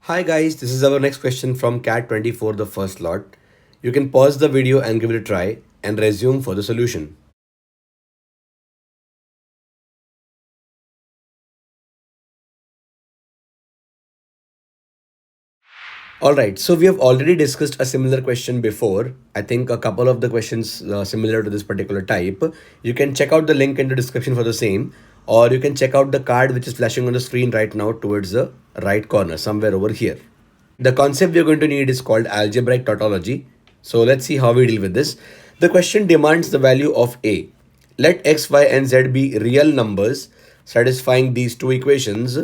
Hi guys, this is our next question from Cat24, the first lot. You can pause the video and give it a try and resume for the solution. Alright, so we have already discussed a similar question before. I think a couple of the questions similar to this particular type. You can check out the link in the description for the same, or you can check out the card which is flashing on the screen right now towards the right corner, somewhere over here. The concept we're going to need is called algebraic tautology. So let's see how we deal with this. The question demands the value of a. Let x, y, and z be real numbers satisfying these two equations,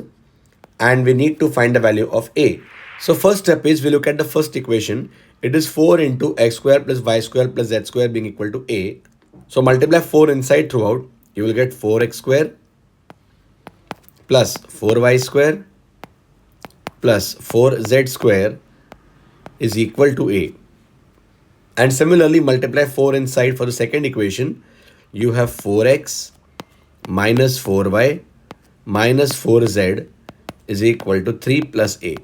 and we need to find the value of a. So first step is we look at the first equation. It is 4 into x square plus y square plus z square being equal to a. So multiply 4 inside throughout. You will get 4x square plus 4y square plus 4z square is equal to a. And similarly, multiply 4 inside for the second equation. You have 4x minus 4y minus 4z is equal to 3 plus a.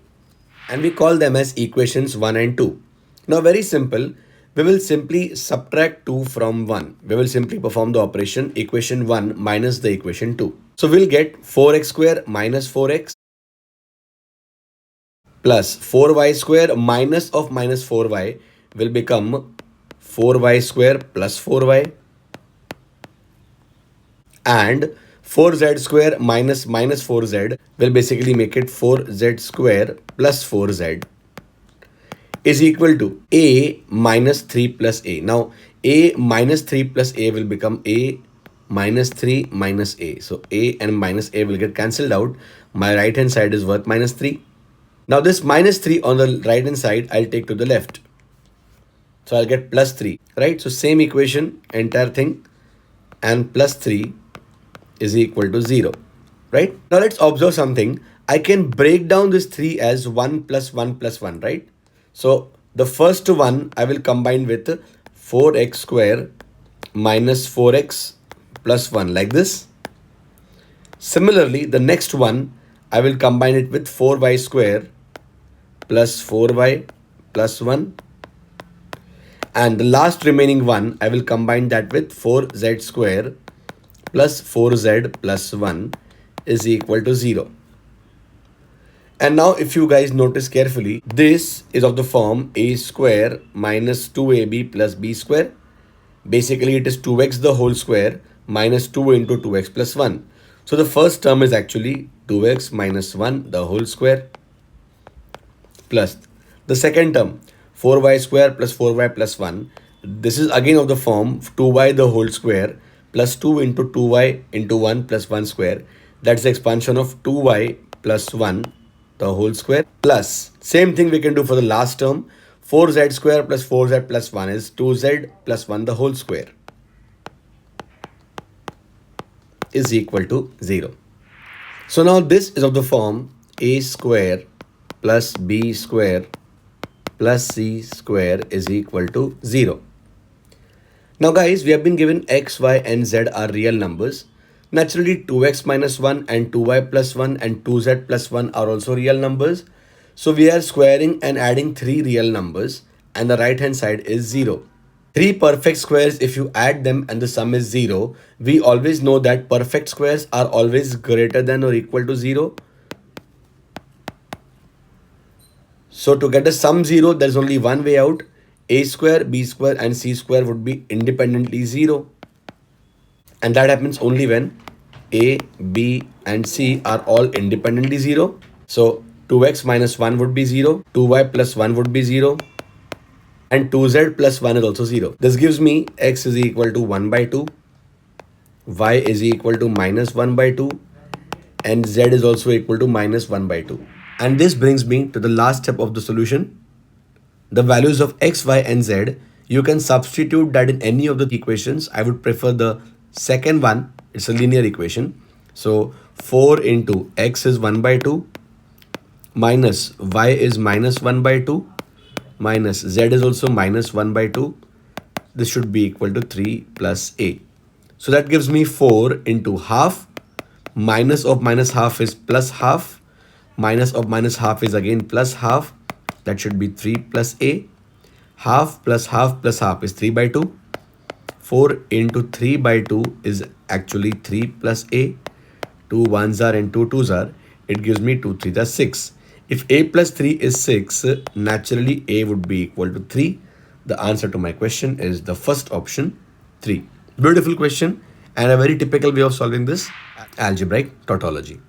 And we call them as equations 1 and 2. Now very simple. We will simply subtract 2 from 1. We will simply perform the operation equation 1 minus the equation 2. So we'll get 4x square minus 4x plus 4y square minus of minus 4y will become 4y square plus 4y, and 4z square minus minus 4z will basically make it 4z square plus 4z is equal to a minus 3 plus a. Now a minus 3 plus a will become a minus 3 minus a. So a and minus a will get cancelled out. My right hand side is worth minus 3. Now this minus 3 on the right hand side I'll take to the left. So I'll get plus 3, right? So same equation, entire thing, and plus 3 is equal to 0, right? Now let's observe something. I can break down this 3 as 1 plus 1 plus 1, right? So the first one I will combine with 4x square minus 4x plus 1 like this. Similarly, the next one I will combine it with 4y square plus 4y plus 1. And the last remaining one, I will combine that with 4z square plus 4z plus 1 is equal to 0. And now if you guys notice carefully, this is of the form a square minus 2ab plus b square. Basically, it is 2x the whole square minus 2 into 2x plus 1. So the first term is actually 2x minus 1 the whole square plus the second term 4y square plus 4y plus 1. This is again of the form 2y the whole square plus 2 into 2y into 1 plus 1 square. That's the expansion of 2y plus 1 the whole square plus same thing we can do for the last term. 4z square plus 4z plus 1 is 2z plus 1 the whole square is equal to 0. So now this is of the form a square plus b square plus c square is equal to 0. Now guys, we have been given x, y and z are real numbers. Naturally 2x minus 1 and 2y plus 1 and 2z plus 1 are also real numbers. So we are squaring and adding 3 real numbers, and the right hand side is 0. 3 perfect squares, if you add them and the sum is 0, we always know that perfect squares are always greater than or equal to 0. So to get the sum 0, there's only one way out. A square, b square and c square would be independently 0. And that happens only when a, b and c are all independently 0. So 2x minus 1 would be 0, 2y plus 1 would be 0, and 2z plus 1 is also 0. This gives me x is equal to 1 by 2, y is equal to minus 1 by 2, and z is also equal to minus 1 by 2. And this brings me to the last step of the solution. The values of x, y and z, you can substitute that in any of the equations. I would prefer the second one. It's a linear equation. So 4 into x is 1 by 2 minus y is minus 1 by 2 minus z is also minus 1 by 2. This should be equal to 3 plus a. So that gives me 4 into half. Minus of minus half is plus half. Minus of minus half is again plus half. That should be 3 plus a. Half plus half plus half is 3 by 2. 4 into 3 by 2 is actually 3 plus a. 2 ones are and 2 twos are. It gives me 2 3 that's 6. If a plus 3 is 6, naturally a would be equal to 3. The answer to my question is the first option, 3. Beautiful question and a very typical way of solving this algebraic tautology.